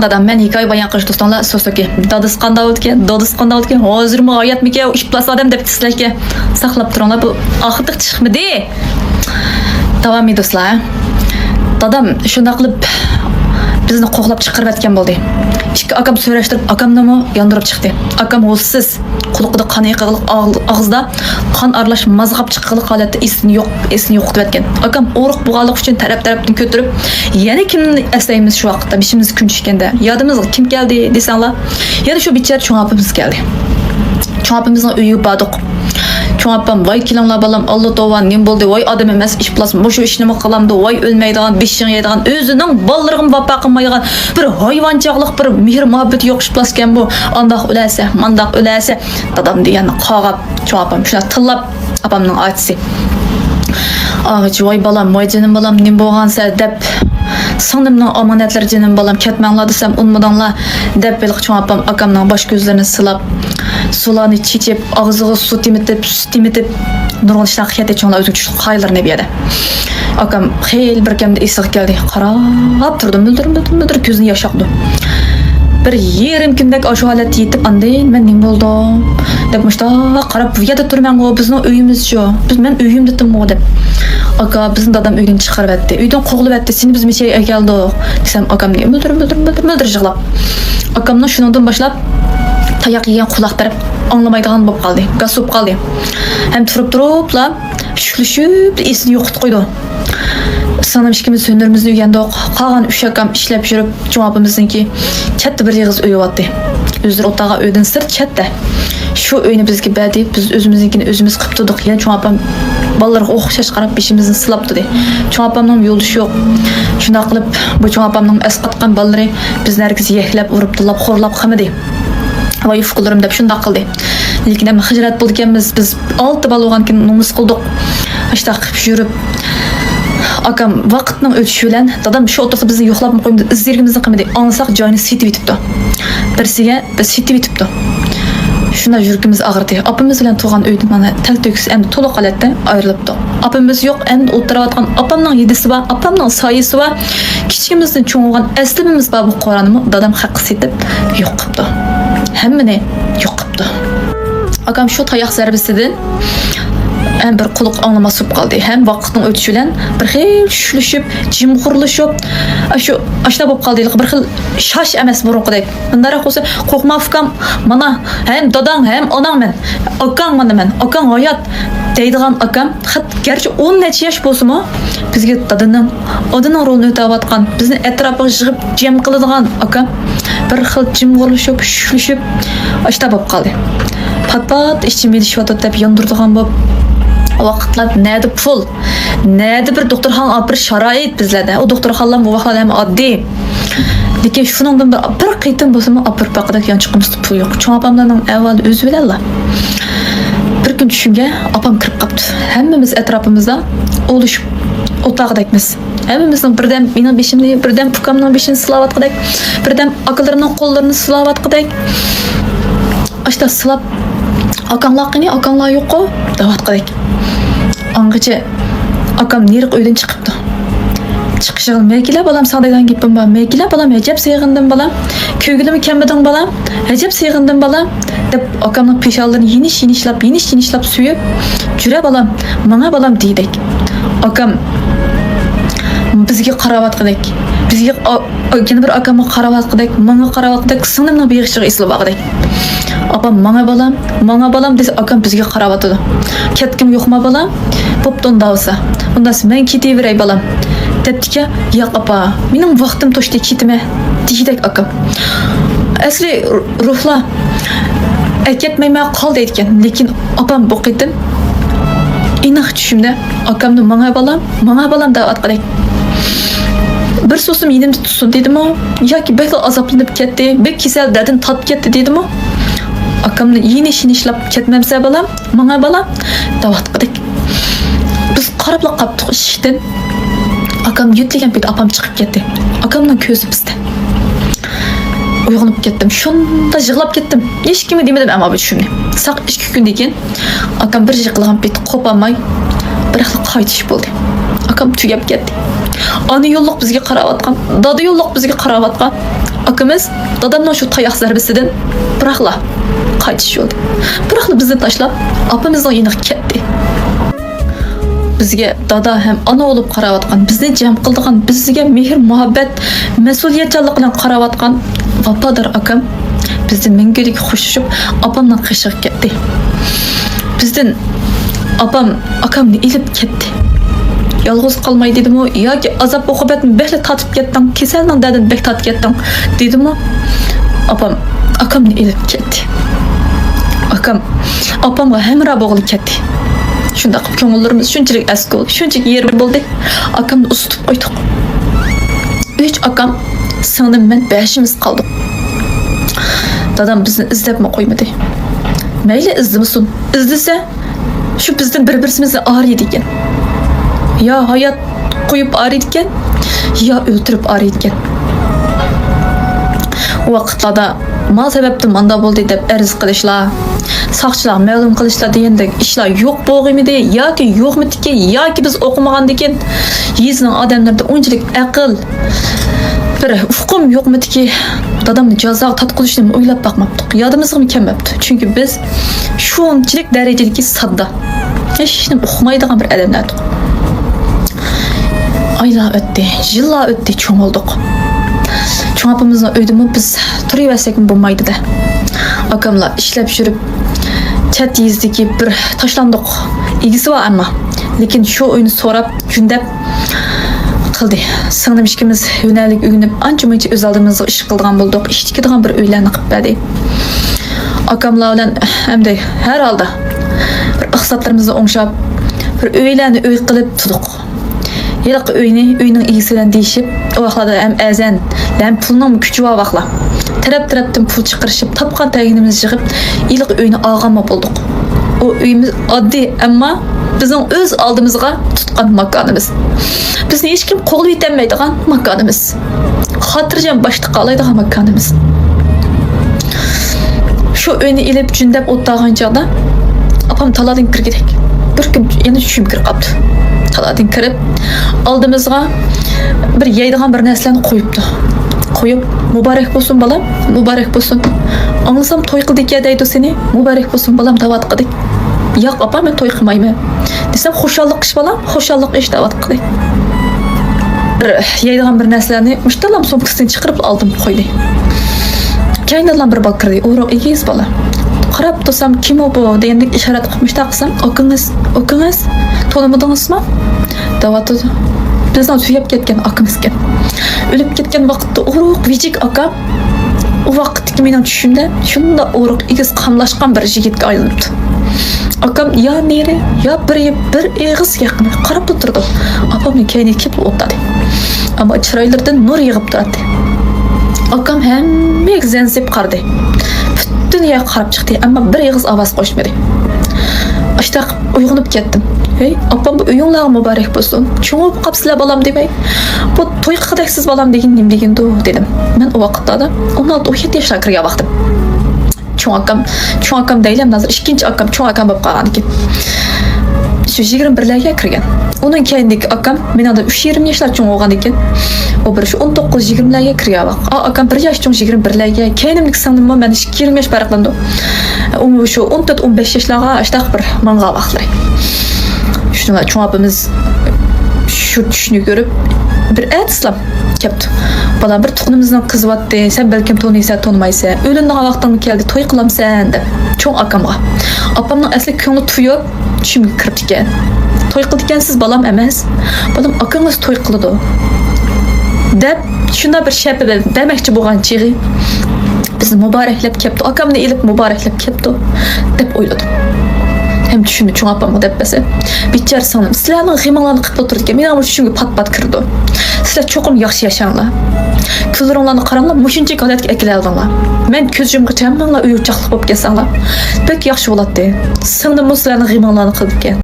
Dadam men hikoya bayon qilish do'stonlar so'soki. Dadis qanday o'tgan? Dadis qanday o'tgan? Hozirmi hayotmikan? Ish plas odam deb sizlarga saqlab turinglar. Bu oxirgi chiqmidi. Davom et do'stlar. Dadam shunday qilib bizni qo'g'lab chiqarib atgan bo'ldi. Ikki akam so'rashtirib, akamni yondirib chiqdi. Akam o'zsiz quliqida qon yiqiliq og'izda qon aralash mazg'ab chiqqan holatda esini yo'qotib atgan. Akam o'riq bo'lganlik uchun taraf-tarafdan ko'tirib, yana kimni eslaymiz shu vaqtda, bishimiz kun tushganda. Yodimizga kim keldi desanglar, yana shu bichar cho'ng opamiz keldi. Cho'ng opamizning uyiga bordik. Cho'ng opam voy kelinglar balam, Alloh to'g'an nim bo'ldi, voy odam emas, ish plas, mushu ishni nima qilamdi, voy o'lmaydigan, beshing yeydigan, o'zining bollarig'ini vafo qilmaydigan, bir hayvonchaqlik, bir mehr muhabbati yo'q ish plas ekan bu. Andoq o'lasa, mandoq o'lasa, dadam deganni qog'ab, cho'ng opam shuna tillab opamning aytisi. Ağacı voy balam, voy canım balam, nim bo'lgansa deb sonimning omonatlar jinim balam ketmanglar desam unmudinglar deb bilq cho'ng opam akamning bosh ko'zlarini silab, sularni chechib, og'ziga suv temitib, nurg'un ishlar qiyat cho'nglar o'zing tushib qaylarni berdi. Akam xeyl bir kamda esiga keldi. Qarab turdim, bildir ko'zini yosh oqdi. Bir yerim kundek shu holatga yetib, andayin men nim bo'ldim deb mushta qarab bu yerda turman, o bizning uyimiz shu. Men uyimda turmo deb. Aka bizim dadam uydan chiqarib atdi. Uydan qo'g'lib atdi. Seni biz mecha keldik. Desam akam bildir yig'lab. Akamning shundan boshlab tayoq yegan quloq taraf anglamaydigan bo'lib qoldi. Gaz bo'lib qoldi. Ham turibla shuklashib esini yo'qotib qo'ydi. Sanam ishkimiz hünürimizni uygandik. Qolgan 3 akam ishlab yurib, cho'ng opamizniki katta bir yig'iz uy o'tdi. O'zlari o'taga uydan sir chatda. Shu uyni bizga berdi, biz o'zimiznikini o'zimiz qilib turdik. Yana cho'ng opam bolalarga o'xshash qarab beshimizni silab turdi. Cho'ng opamning yo'ldoshi yo'q. Shunday qilib bu cho'ng opamning asqatgan bolalari bizni herkes yeklab, urib, tilab, xo'rlab qamadi. Voy fuqularim deb shunday qildi. Lekin ham hijrat bo'lganmiz, biz 6 bola bo'lgankin nomus qildik. Ashta qilib yurib akam vaqtning o'tishi bilan dadam shu o'tirsa bizni yo'qlab qo'ydi, izlerimizni qilmadi. Ansak joyini setib yetibdi. Birsiga biz setib yetibdi. Shunda yuragimiz og'irdi. Apamiz bilan tug'an uydan mana talto'kis endi to'liq holatda ayrilibdi. Apamiz yo'q, endi o'tirayotgan apamning yedisi bor, apamning soyisi bor. Kichkimizdan cho'ng'gan aslimiz bor bu qoranimi dadam haqqi setib yo'q qilibdi. Hammani yo'q qilibdi. Akam shu tayoq zarbasidan hem bir quliq anglamas bo'lib qoldi. Hem vaqtning o'tishi bilan bir xil shuklashib, jimg'urlashib, shu ashna bo'lib qoldi. Bir xil shosh emas burunqidek. Bundaroq bo'lsa, qo'rqma ukam, mana hem dadang, hem onang men. Akang mana men. Akang hayot deydigan akam, garchi 10 necha yosh bo'lsa-mu, bizga dadining rolini o'tayotgan, bizni atrofiga yig'ib jam qiladigan akam bir xil jimg'urlashib, shuklashib, ashna bo'lib qoldi. Pat ishim yetishib deb yondirdigan bo'lib vaqtlar neydi pul, neydi bir doktorxona bir şarait bizlerde. O doktorxonalar bu vaqtlarda ham oddiy. Lekin shuningdan bir qitim bo'lsa-mu, apir paqida yanchiqimiz pul yo'q. Cho'ng opamlarning avval o'zi bilanlar. Bir kun tushimga opam kirib qopti. Hammamiz atrofimizda olishib o'taqdakmiz. Hammamizning birdan mening beshimni, birdan ukamning beshini silavatqadak, birdan akalarimning qo'llarini silavatqadak. Ashta silab akanglar yo'q-ku, davatqadak. Angacha akam neriq uydan chiqibdi. Chiqishig'im, "Meykila balam, sadagan gapim bor. Meykila balam, ajab seg'indim balam. Ko'nglim kelmading balam, ajab seg'indim balam." deb akamning peshonlarini yinish-yinishlab suyib, "Jura balam, menga balam" deydik. Akam bizga qarawatqadak. Bizga yana bir akamga qarawatqadak, menga qarawatqadak, singlimning beg'ishiga eslab baqadak. Apam manga balam desa akam bizga qarawatadi. Ketkim yo'qma balam? Bo'pti davsa. Undan men ketaveray balam. Debdiki, "Yo'q apa, mening vaqtim to'shdi, ketma" deydik akam. Asli ruhlar ketmayman qoldi ekan, lekin opam bu qitim aniq tushimda akamni manga balam da'vat qildik. Bir so'zim yinimda tutsin dedim-ku, yoki bek azoblanib ketdi, bek kasal dadin tatib ketdi dedim-ku. Akamni yinish-yinishlab ketmamsa balam, manga balam da'vat qildik. Biz qarabla qaptiq ishdan. Akam yutlagan payt apam chiqib ketdi. Akamning ko'zi bizda. Uyg'onib ketdim. Shunda yig'lab ketdim. Hech kimga demadim, ammo bu tushimni. Saq 2 kundan keyin akam bir yig'lagan payt qo'polmay bir xil qaytish bo'ldi. Akam tugab ketdi. Ana yo'lliq bizga qarayotgan, dada yo'lliq bizga qarayotgan. Akamiz dadamdan şu tayak zarbisidan bırakla qaytish oldu. Bırakla bizni tashlab opamizning yiniga ketdi. Bizga dada hem ana olup qarayotgan, bizni jam qildigan, bizga mehr, muhabbet, mas'uliyatchanlik bilan qarayotgan vafodor akam bizdan mangulik xushishib opamdan qishib ketdi. Bizdan opam akamni ilib ketdi. Yolg'iz qolmay dedimi yoki azob uqubatni bekla tatib ketding, kasalning dadin bek tatib ketding dedimi? Opam akamni ilib ketdi. Akam opamga hamroh bo'lib ketdi. Shunda ko'ngillarimiz shunchalik ask bo'ldi, shunchalik yer bo'ldi. Akamni ustib qo'ydik. 3 akam, singlim men 5imiz qoldik. Dadam bizni izlabmi qo'ymadi. Mayli izlamasin, izlasa shu bizdan bir-birimizni ariydi ekan. Ya hayat qo'yib ariydi ekan, ya o'ltirib ariydi ekan. O vaqtlarda mal sababdan manda bo'ldi deb arz qilishlar, saqchilar ma'lum qilishlar degandek ishlar yo'q bo'lg'imidi yoki yo'qmidiki yoki biz o'qimagandikin yizning odamlarda unchalik aql bir ufqum yo'qmidiki dadamni jazoga tatqilishni o'ylab boqmabdik. Yodimizga kelmabdi. Chunki biz shunchalik darajadagi sadda hech nima uqmaydigan bir odamlar. Aylar o'tdi, yillar o'tdi, cho'ng oldik. Cho'ng opamizning uydimi biz turaversak bo'lmaydi-da. Akamlar ishlab yurib chat yizdagi bir tashlandiq egisi var ama lekin shu uyni so'rab jundab qildi. Singlim ikkimiz yo'nalik uyg'unib ancha-muncha o'z oldimizga ish qildigan bo'ldik. Ish tikadigan bir uylarni qilib berdi. Akamlar bilan hamda har holda bir iqtisodlarimizni o'ngshab bir uylarni uy qilib turdik. Yiliq uyning egisi bilan deyishib, o vaqtlarda ham azan, ham pulning kuchi bor vaqtlar. Tarap-tarapdan pul chiqarishib, topgan taginimiz yig'ib, yiliq uyni olganma bo'ldik. O uyimiz oddiy, ammo bizning o'z oldimizga tutgan makonimiz. Bizni hech kim qo'lib yetolmaydigan makonimiz. Xotirjam boshliq oladigan makonimiz. Shu uyni ilib jundab o'tgan chog'da opam taladan kirgidek. Bir kun yana tushim kirib qoldi. Taladan kirib oldimizga bir yeydigan bir narsani qo'yibdi. Qo'yib, "Muborak bo'lsin bolam, muborak bo'lsin. Anglasam to'y qildik ya deydi seni. Muborak bo'lsin bolam da'vat qildik." "Yo'q, opa, men to'y qilmayman." Desam, "Xushallik ish bolam, xushallik ish da'vat qildik." Yeydigan bir narsalarni mushtalam sumkasidan chiqarib oldim, qo'ydi. Kaynadan bir bal kirdi. "O'roq egiz bola." Qarab tursam, "Kim o bu?" degandek ishorat qilib qilsam, "Okangiz, to'nimadingizmi?" Da'vat edi. Bizdan suyab ketgan akamizga. O'lib ketgan vaqtda o'roq vijik akam o vaqtdagi mening tushimda shunda o'roq egiz qamlashgan bir yigitga aylanibdi. Akam ya nere ya bir eg'iz yaqin qarab o'tirdi. Opamning kayni kelib o'tadi. Ammo chiroylardan nur yig'ib turadi. Akam hammaga zanzib qaradi. Butun yer qarab chiqdi, ammo bir eg'iz ovoz qo'shmadi. Ashta uyg'onib ketdim. "Hey, opam bu uyinglar muborak bo'lsin. Cho'ngib qapsizlar bolam demay. Bu to'y qildaksiz bolam degan nim degandi" dedim. Men o vaqtda 16-17 yoshga kirgan vaqtim. Cho'ng akam deylam, hozir ikkinchi akam cho'ng akam bo'lib qolgan ekan. Shu 21larga kirgan. Uning keyindagi akam mendan 3-20 yoshlar cho'ng bo'lgan ekan. O bir shu 19-20larga kirgan vaqt. Akam 1 yosh cho'ng 21larga, keynimlik singlim men 20 yosh farqlandi. U shu 14-15 yoshlarga ashtaq bir manga vaqtlar. Shunda cho'ng opamiz shu tushni ko'rib bir aytsam kepti. Bolam bir tuğnumuzdan qizyapti. Sen belkim tanıysan, tanımaysan. O'lindigan vaqting keldi, to'y qilamsan deb. Cho'ng akamga. Opamning asli ko'ngli tuyib, tushimga kirib ekan. To'y qilgansiz bolam emas. Bolam akangiz to'y qildi. Deb shunda bir shapi demoqchi bo'lgan chig'i bizni muboraklab kepti. Akamni ilib muboraklab kepti deb o'yladim. Hem tushimni cho'ng opamga deb besa. Bichar singlim, sizlarning g'iminglarni qilib o'tirdik. Mening tushimga pat-pat kirdi. Sizlar cho'qim yaxshi yashanglar. Ko'zlaringlarni qaranglar, mushunchalik holatga akilaldinglar. Men ko'z yumgacha hammanglar uyuchaqlik bo'lib kelsanglar, bek yaxshi bo'ladi. Singlim sizlarning g'iminglarni qilib ekan.